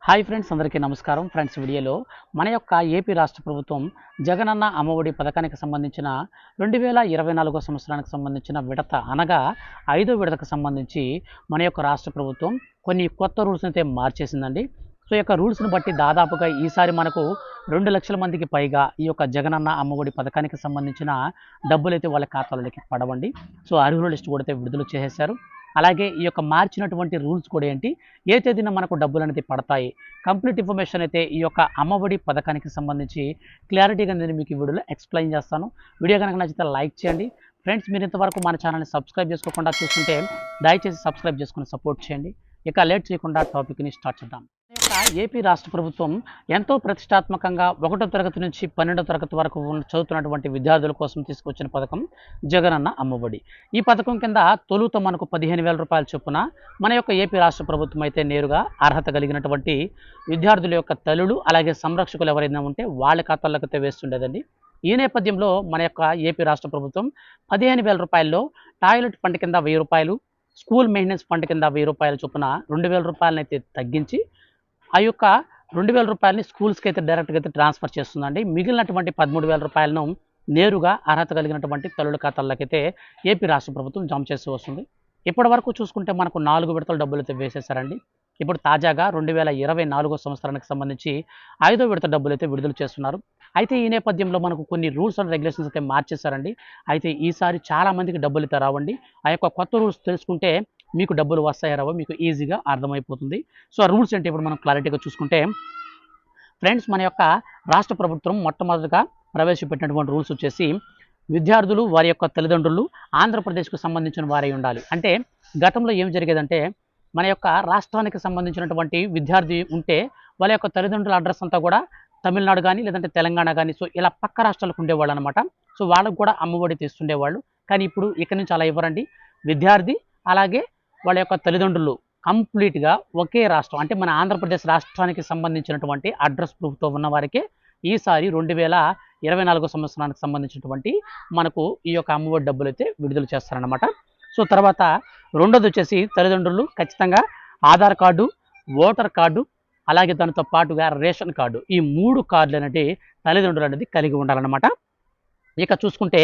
Hi friends, అందరికీ నమస్కారం. Friends, వీడియోలో మన యొక్క ఏపీ రాష్ట్ర ప్రభుత్వం జగనన్న అమ్మఒడి పథకానికి సంబంధించిన 2024 సంవత్సరానికి సంబంధించిన విడత అనగా 5వ విడతకు సంబంధించి మన యొక్క రాష్ట్ర ప్రభుత్వం కొన్ని కొత్త రూల్స్ని అయితే మార్చేసిందండి. సో ఈ యొక్క రూల్స్ని బట్టి దాదాపుగా ఈసారి మనకు 2 లక్షల మందికి పైగా ఈ యొక్క జగనన్న అమ్మఒడి పథకానికి సంబంధించిన డబ్బులు అయితే వాళ్ళ ఖాతాలోకి పడవండి. సో అర్హుల లిస్ట్ కూడా అయితే విడుదల చేసేశారు. అలాగే ఈ యొక్క మార్చినటువంటి రూల్స్ కూడా ఏంటి, ఏ తేదీన మనకు డబ్బులు అనేది పడతాయి, కంప్లీట్ ఇన్ఫర్మేషన్ అయితే ఈ యొక్క అమ్మఒడి పథకానికి సంబంధించి క్లారిటీగా నేను మీకు ఈ వీడియోలో ఎక్స్ప్లెయిన్ చేస్తాను. వీడియో కనుక నచ్చితే లైక్ చేయండి. ఫ్రెండ్స్, మీరు ఇంతవరకు మన ఛానల్ని సబ్స్క్రైబ్ చేసుకోకుండా చూస్తుంటే దయచేసి సబ్స్క్రైబ్ చేసుకుని సపోర్ట్ చేయండి. ఇక లేట్ చేయకుండా టాపిక్ని స్టార్ట్ చేద్దాం. ఏపీ రాష్ట్ర ప్రభుత్వం ఎంతో ప్రతిష్టాత్మకంగా 1వ తరగతి నుంచి 12వ తరగతి వరకు చదువుతున్నటువంటి విద్యార్థుల కోసం తీసుకొచ్చిన పథకం జగనన్న అమ్మఒడి. ఈ పథకం కింద తొలుత మనకు 15,000 రూపాయల చొప్పున మన యొక్క ఏపీ రాష్ట్ర ప్రభుత్వం అయితే నేరుగా అర్హత కలిగినటువంటి విద్యార్థుల యొక్క తల్లులు అలాగే సంరక్షకులు ఎవరైనా ఉంటే వాళ్ళ ఖాతాల్లోకి అయితే వేస్తుండేదండి. ఈ నేపథ్యంలో మన యొక్క ఏపీ రాష్ట్ర ప్రభుత్వం 15,000 రూపాయల్లో టాయిలెట్ ఫండ్ కింద 1000 రూపాయలు, స్కూల్ మెయింటెనెన్స్ ఫండ్ కింద 1000 రూపాయల చొప్పున 2,000 రూపాయలని అయితే తగ్గించి ఆ యొక్క 2,000 రూపాయలని స్కూల్స్కి అయితే డైరెక్ట్గా అయితే ట్రాన్స్ఫర్ చేస్తుందండి. మిగిలినటువంటి 13,000 రూపాయలను నేరుగా అర్హత కలిగినటువంటి తల్లుల ఖాతాల్లోకి అయితే ఏపీ రాష్ట్ర ప్రభుత్వం జమ చేస్తూ వస్తుంది. ఇప్పటి వరకు చూసుకుంటే మనకు 4 విడతల డబ్బులు అయితే వేసేశారండి. ఇప్పుడు తాజాగా 2024 సంవత్సరానికి సంబంధించి 5వ విడత డబ్బులు అయితే విడుదల చేస్తున్నారు. అయితే ఈ నేపథ్యంలో మనకు కొన్ని రూల్స్ అండ్ రెగ్యులేషన్స్ అయితే మార్చేశారండి. అయితే ఈసారి చాలామందికి డబ్బులు అయితే రావండి. ఆ యొక్క కొత్త రూల్స్ తెలుసుకుంటే మీకు డబ్బులు వస్తాయో రావో మీకు ఈజీగా అర్థమైపోతుంది. సో ఆ రూల్స్ ఏంటి ఇప్పుడు మనం క్లారిటీగా చూసుకుంటే, ఫ్రెండ్స్, మన యొక్క రాష్ట్ర ప్రభుత్వం మొట్టమొదటిగా ప్రవేశపెట్టినటువంటి రూల్స్ వచ్చేసి విద్యార్థులు వారి యొక్క తల్లిదండ్రులు ఆంధ్రప్రదేశ్కు సంబంధించిన వారై ఉండాలి. అంటే గతంలో ఏం జరిగేదంటే, మన యొక్క రాష్ట్రానికి సంబంధించినటువంటి విద్యార్థి ఉంటే వాళ్ళ యొక్క తల్లిదండ్రుల అడ్రస్ అంతా కూడా తమిళనాడు కానీ లేదంటే తెలంగాణ కానీ సో ఇలా పక్క రాష్ట్రాలకు ఉండేవాళ్ళు అనమాట. సో వాళ్ళకు కూడా అమ్మఒడి తీస్తుండేవాళ్ళు. కానీ ఇప్పుడు ఇక్కడి నుంచి అలా ఇవ్వరండి. విద్యార్థి అలాగే వాళ్ళ యొక్క తల్లిదండ్రులు కంప్లీట్గా ఒకే రాష్ట్రం అంటే మన ఆంధ్రప్రదేశ్ రాష్ట్రానికి సంబంధించినటువంటి అడ్రస్ ప్రూఫ్తో ఉన్న వారికి ఈసారి 2024 సంవత్సరానికి సంబంధించినటువంటి మనకు ఈ యొక్క అమ్మఒడి డబ్బులు అయితే విడుదల చేస్తారనమాట. సో తర్వాత రెండోది వచ్చేసి తల్లిదండ్రులు ఖచ్చితంగా ఆధార్ కార్డు, ఓటర్ కార్డు అలాగే దానితో పాటుగా రేషన్ కార్డు, ఈ 3 కార్డులు అనేది తల్లిదండ్రులు అనేది కలిగి ఉండాలన్నమాట. ఇక చూసుకుంటే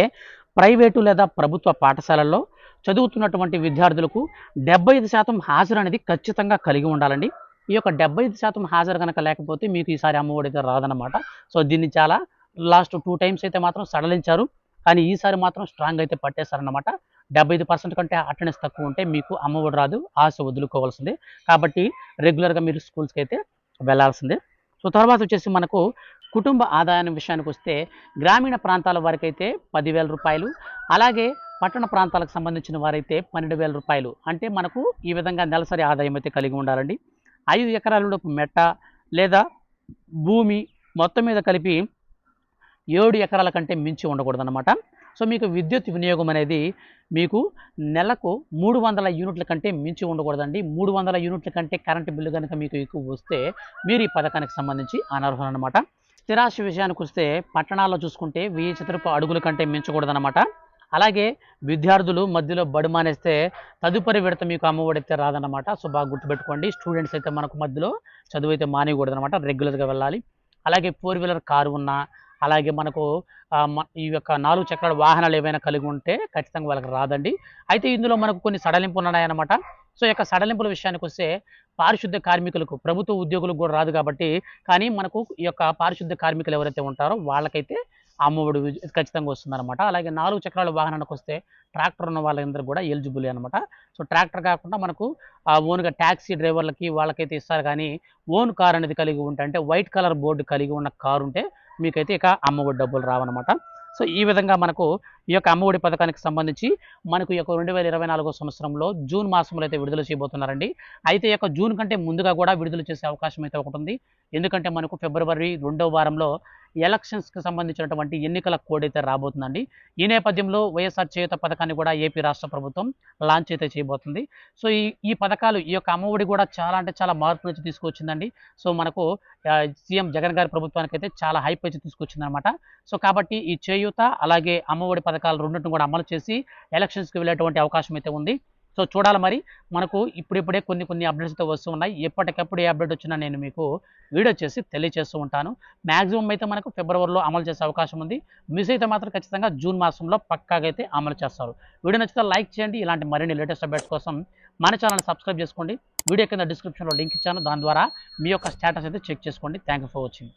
ప్రైవేటు లేదా ప్రభుత్వ పాఠశాలల్లో చదువుతున్నటువంటి విద్యార్థులకు 75% హాజరు అనేది ఖచ్చితంగా కలిగి ఉండాలండి. ఈ యొక్క 75% హాజరు కనుక లేకపోతే మీకు ఈసారి అమ్మఒడి అయితే రాదనమాట. సో దీన్ని చాలా లాస్ట్ 2 టైమ్స్ అయితే మాత్రం సడలించారు. కానీ ఈసారి మాత్రం స్ట్రాంగ్ అయితే పట్టేశారనమాట. 75% కంటే అటెండెన్స్ తక్కువ ఉంటే మీకు అమ్మఒడి రాదు, ఆశ వదులుకోవాల్సిందే. కాబట్టి రెగ్యులర్గా మీరు స్కూల్స్కి అయితే వెళ్ళాల్సిందే. సో తర్వాత వచ్చేసి మనకు కుటుంబ ఆదాయం విషయానికి వస్తే గ్రామీణ ప్రాంతాల వారికి అయితే 10,000 రూపాయలు, అలాగే పట్టణ ప్రాంతాలకు సంబంధించిన వారైతే 12,000 రూపాయలు. అంటే మనకు ఈ విధంగా నెలసరి ఆదాయం అయితే కలిగి ఉండాలండి. 5 ఎకరాలలోపు మెట్ట లేదా భూమి మొత్తం మీద కలిపి 7 ఎకరాల కంటే మించి ఉండకూడదన్నమాట. సో మీకు విద్యుత్ వినియోగం అనేది మీకు నెలకు 300 యూనిట్ల కంటే మించి ఉండకూడదండి. 300 యూనిట్ల కంటే కరెంటు బిల్లు కనుక మీకు ఎక్కువ వస్తే మీరు ఈ పథకానికి సంబంధించి అనర్హులు అనమాట. స్థిరాస్తి విషయానికి వస్తే పట్టణాల్లో చూసుకుంటే 1000 చదరపు అడుగుల కంటే మించకూడదన్నమాట. అలాగే విద్యార్థులు మధ్యలో బడి మానేస్తే తదుపరి విడత మీకు అమ్మఒడి అయితే రాదన్నమాట. సో బాగా గుర్తుపెట్టుకోండి. స్టూడెంట్స్ అయితే మనకు మధ్యలో చదువు అయితే మానేయకూడదన్నమాట, రెగ్యులర్గా వెళ్ళాలి. అలాగే 4 వీలర్ కారు ఉన్నా అలాగే మనకు ఈ యొక్క 4 చక్రాల వాహనాలు ఏవైనా కలిగి ఉంటే ఖచ్చితంగా వాళ్ళకి రాదండి. అయితే ఇందులో మనకు కొన్ని సడలింపులు ఉన్నాయన్నమాట. సో ఈ యొక్క సడలింపుల విషయానికి వస్తే పారిశుద్ధ్య కార్మికులకు, ప్రభుత్వ ఉద్యోగులకు కూడా రాదు కాబట్టి, కానీ మనకు ఈ యొక్క పారిశుద్ధ్య కార్మికులు ఎవరైతే ఉంటారో వాళ్ళకైతే అమ్మఒడి ఖచ్చితంగా వస్తుందన్నమాట. అలాగే 4 చక్రాల వాహనానికి వస్తే ట్రాక్టర్ ఉన్న వాళ్ళందరూ కూడా ఎలిజిబుల్ అనమాట. సో ట్రాక్టర్ కాకుండా మనకు ఓన్గా ట్యాక్సీ డ్రైవర్లకి వాళ్ళకైతే ఇస్తారు. కానీ ఓన్ కార్ అనేది కలిగి ఉంటే అంటే వైట్ కలర్ బోర్డు కలిగి ఉన్న కారు ఉంటే మీకైతే ఇక అమ్మఒడి డబ్బులు రావన్నమాట. సో ఈ విధంగా మనకు ఈ యొక్క అమ్మఒడి పథకానికి సంబంధించి మనకు ఈ యొక్క 2024 సంవత్సరంలో జూన్ మాసంలో అయితే విడుదల చేయబోతున్నారండి. అయితే ఈ యొక్క జూన్ కంటే ముందుగా కూడా విడుదల చేసే అవకాశం అయితే ఒకటి ఉంది. ఎందుకంటే మనకు ఫిబ్రవరి 2వ వారంలో ఎలక్షన్స్కి సంబంధించినటువంటి ఎన్నికల కోడ్ అయితే రాబోతుందండి. ఈ నేపథ్యంలో వైఎస్ఆర్ చేయూత పథకాన్ని కూడా ఏపీ రాష్ట్ర ప్రభుత్వం లాంచ్ అయితే చేయబోతుంది. సో ఈ పథకాలు ఈ యొక్క అమ్మఒడి కూడా చాలా అంటే చాలా మార్పు నుంచి తీసుకొచ్చిందండి. సో మనకు సీఎం జగన్ గారి ప్రభుత్వానికి అయితే చాలా హైప్ అయితే తీసుకొచ్చిందనమాట. సో కాబట్టి ఈ చేయూత అలాగే అమ్మఒడి పథకాలు రెండింటిని కూడా అమలు చేసి ఎలక్షన్స్కి వెళ్ళేటువంటి అవకాశం అయితే ఉంది. సో చూడాలి మరి. మనకు ఇప్పుడిప్పుడే కొన్ని అప్డేట్స్‌తో వస్తూ ఉన్నాయి. ఎప్పటికప్పుడు ఏ అప్డేట్ వచ్చినా నేను మీకు వీడియో చేసి తెలియజేస్తూ ఉంటాను. మాక్సిమం అయితే మనకు ఫిబ్రవరిలో అమలు చేసే అవకాశం ఉంది. మిస్ అయితే మాత్రం ఖచ్చితంగా జూన్ మాసంలో పక్కాగా అయితే అమలు చేస్తారు. వీడియో నచ్చితే లైక్ చేయండి. ఇలాంటి మరిన్ని లేటెస్ట్ అప్డేట్స్ కోసం మన ఛానల్‌ని సబ్స్క్రైబ్ చేసుకోండి. వీడియో కింద డిస్క్రిప్షన్‌లో లింక్ ఇచ్చాను. దాని ద్వారా మీ యొక్క స్టేటస్ అయితే చెక్ చేసుకోండి. Thank you for watching.